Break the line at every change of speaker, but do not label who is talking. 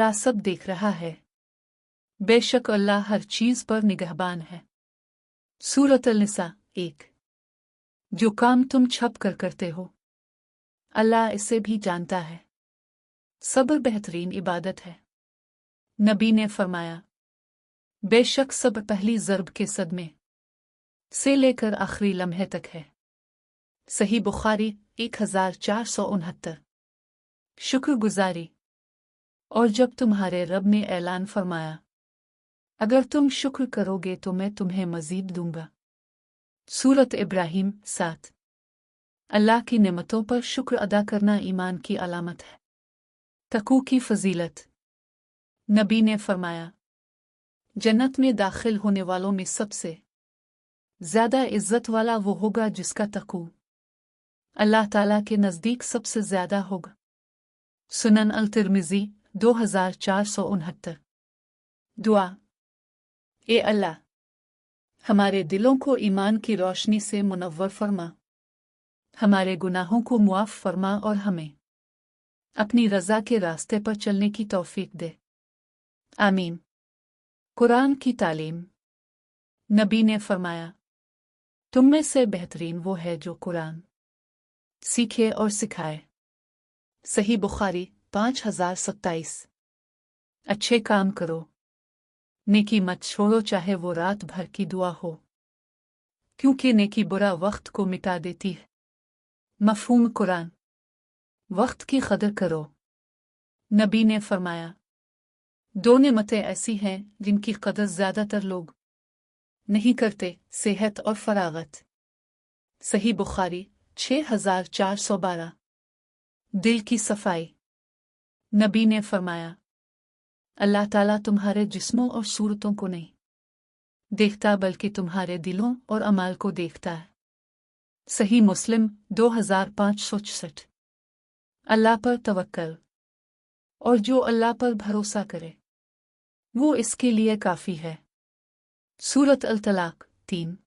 अल्लाह सब देख रहा है। बेशक अल्लाह हर चीज पर निगहबान है। सूरत अल-निसा 1। जो काम तुम छप कर करते हो, अल्लाह इसे भी जानता है। सब्र बेहतरीन इबादत है। नबी ने फरमाया, बेशक सब्र पहली ज़र्ब के सदमे से लेकर आखिरी लम्हे तक है। सही बुखारी 1469। शुक्रगुजारी। और जब तुम्हारे रब ने ऐलान फरमाया, अगर तुम शुक्र करोगे तो मैं तुम्हें मजीद दूंगा। सूरत इब्राहिम 7। अल्लाह की नेमतों पर शुक्र अदा करना ईमान की अलामत है। तकू की फजीलत। नबी ने फरमाया, जन्नत में दाखिल होने वालों में सबसे ज्यादा इज्जत वाला वो होगा जिसका तकू अल्लाह ताला के नजदीक सबसे ज्यादा होगा। सुनन अल-तिर्मिज़ी 2469। दुआ। ए अल्लाह, हमारे दिलों को ईमान की रोशनी से मुनव्वर फरमा, हमारे गुनाहों को मुआफ फरमा और हमें अपनी रज़ा के रास्ते पर चलने की तौफीक दे। आमीन। कुरान की तालीम। नबी ने फरमाया, तुम में से बेहतरीन वो है जो कुरान सीखे और सिखाए। सही बुखारी 5027। अच्छे काम करो, नेकी मत छोड़ो चाहे वो रात भर की दुआ हो, क्योंकि नेकी बुरा वक्त को मिटा देती है। मफ़हूम कुरान। वक्त की कदर करो। नबी ने फरमाया, दो नेमतें ऐसी हैं जिनकी कदर ज़्यादातर लोग नहीं करते, सेहत और फरागत। सही बुखारी 6412। दिल की सफाई। नबी ने फरमाया, अल्लाह ताला तुम्हारे जिस्मों और सूरतों को नहीं देखता बल्कि तुम्हारे दिलों और अमाल को देखता है। सही मुस्लिम 2566। अल्लाह पर तवक्कल। और जो अल्लाह पर भरोसा करे वो इसके लिए काफ़ी है। सूरत अल-तलाक 3।